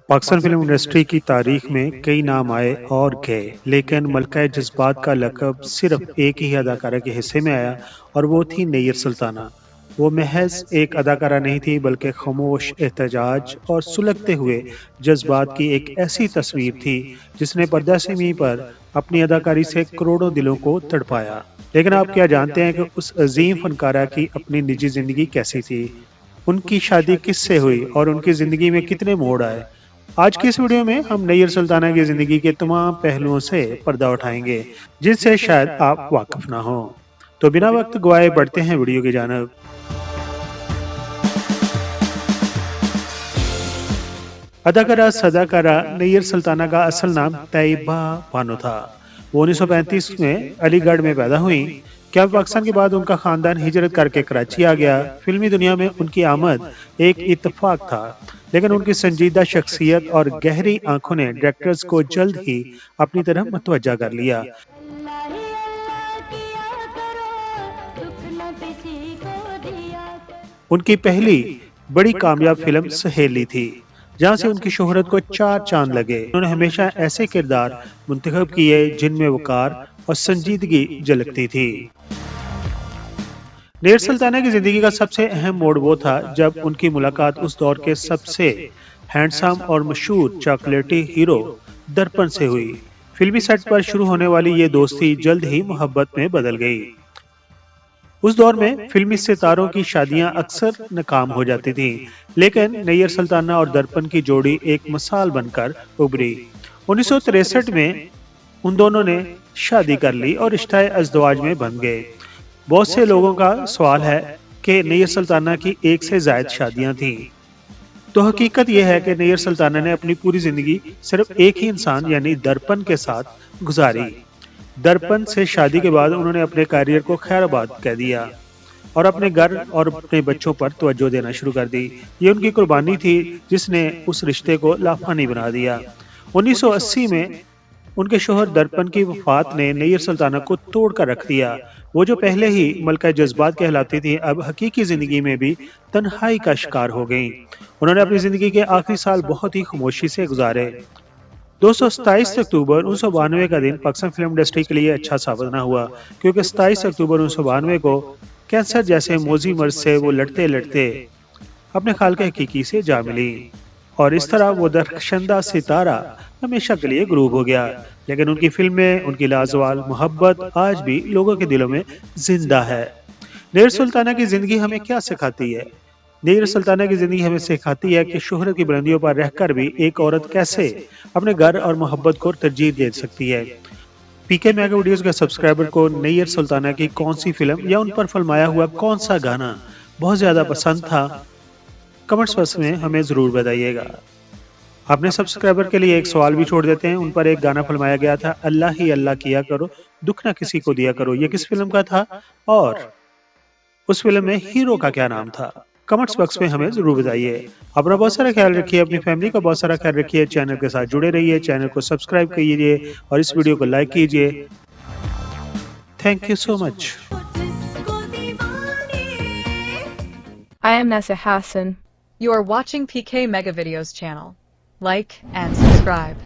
Pakistan film industry की तारीख में कई नाम आए और गए, लेकिन मलका जज्बात का लक़ब सिर्फ एक ही अदाकारा के हिस्से में आया और वो थी नैयर सुल्ताना। वो महज एक अदाकारा नहीं थी, बल्कि खामोश एहतजाज और सुलगते हुए जज्बात की एक ऐसी तस्वीर थी जिसने पर्दा सिमी पर अपनी अदाकारी से करोड़ों दिलों को तड़पाया। लेकिन आप क्या जानते हैं कि उस अजीम फनकारा की अपनी निजी जिंदगी कैसी थी? उनकी शादी किससे हुई और उनकी जिंदगी में कितने मोड़ आए? आज की इस वीडियो में हम नैयर सुल्ताना की जिंदगी के तमाम पहलुओं से पर्दा उठाएंगे, जिनसे शायद आप वाकिफ ना हो। तो बिना वक्त गवाए बढ़ते हैं वीडियो की जानब। अदाकारा सदाकारा नैयर सुल्ताना का असल नाम तैयबा बानो था। वो 1935 में अलीगढ़ में पैदा हुई। क्या पाकिस्तान के बाद उनका खानदान हिजरत करके कराची आ गया। फिल्मी दुनिया में उनकी आमद एक इत्तेफाक था, लेकिन उनकी संजीदा शख्सियत और गहरी आंखों ने डायरेक्टर्स को जल्द ही अपनी तरफ मुतवज्जा कर लिया। उनकी पहली बड़ी कामयाब फिल्म सहेली थी, जहां से उनकी शोहरत को चार चांद लगे। उन्होंने हमेशा ऐसे किरदार मुंतखब किए जिनमें वकार और संजीदगी झलकती थी। नैयर सुल्ताना की जिंदगी का सबसे अहम मोड़ वो था जब उनकी मुलाकात उस दौर के सबसे हैंडसम और मशहूर चॉकलेटी हीरो दर्पण से हुई। फिल्मी सेट पर शुरू होने वाली ये दोस्ती जल्द ही मोहब्बत में बदल गई। उस दौर में फिल्मी सितारों की शादियां अक्सर नाकाम हो जाती थीं, लेकिन नैयर सुल्ताना और दर्पण की जोड़ी एक मिसाल बनकर उभरी। 1963 में उन दोनों ने शादी कर ली और रिश्ता अज़दवाज में बन गए। बहुत से लोगों का सवाल है कि नैयर सुल्ताना की एक से ज्यादा शादियां थीं। तो हकीकत यह है कि नैयर सुल्ताना ने अपनी पूरी जिंदगी सिर्फ एक ही इंसान यानी दर्पण के साथ गुजारी। दर्पण से शादी के बाद उन्होंने अपने करियर को खैराबाद कह दिया और अपने घर और अपने बच्चों पर तवज्जो देना शुरू कर दी। ये उनकी कुर्बानी थी जिसने उस रिश्ते को लाफानी बना दिया। 1980 में उनके शोहर दर्पण की वफात ने नैयर सुल्ताना को तोड़ कर रख दिया। वो जो पहले ही मलका जज्बात कहलाती थी, अब हकीकी जिंदगी में भी तन्हाई का शिकार हो गईं। उन्होंने अपनी जिंदगी के आखिरी साल बहुत ही खामोशी से गुजारे। 227 अक्टूबर 1992 का दिन पाकिस्तान फिल्म इंडस्ट्री के लिए अच्छा साबित न हुआ, क्योंकि 27 अक्टूबर 1992 को कैंसर जैसे मोजी मर्ज से वो लड़ते लड़ते अपने खालिक हकीकी से जा मिली और इस तरह वो दरख्शंदा सितारा हमेशा के लिए गुरूब हो गया। लेकिन उनकी फिल्में, उनकी लाजवाब मोहब्बत आज भी लोगों के दिलों में जिंदा है। नैयर सुल्ताना की जिंदगी हमें क्या सिखाती है? नैयर सुल्ताना की जिंदगी हमें सिखाती है कि शोहरत की बुलंदियों पर रहकर भी एक औरत कैसे अपने घर और मोहब्बत को तरजीह दे सकती है। पीके मेगा वीडियोस के सब्सक्राइबर को नैयर सुल्ताना की कौन सी फिल्म या उन पर फिल्माया हुआ कौन सा गाना बहुत ज्यादा पसंद था? कमेंट्स बॉक्स में हमें जरूर बताइएगा। अपने सब्सक्राइबर के लिए एक सवाल भी छोड़ देते हैं। उन पर एक गाना फिल्माया गया था, अल्लाह ही अल्लाह किया करो, दुख ना किसी को दिया करो। ये किस फिल्म का था और उस फिल्म में हीरो का क्या नाम था? कमेंट्स बॉक्स में हमें जरूर बताइए। अपना बहुत सारा ख्याल रखिए, अपनी फैमिली का बहुत सारा ख्याल रखिए। चैनल के साथ जुड़े रहिए, चैनल को सब्सक्राइब कीजिए और इस वीडियो को लाइक कीजिए। Thank you so much. I am Nessa Hassan. You are watching PK Mega Videos channel. Like and subscribe.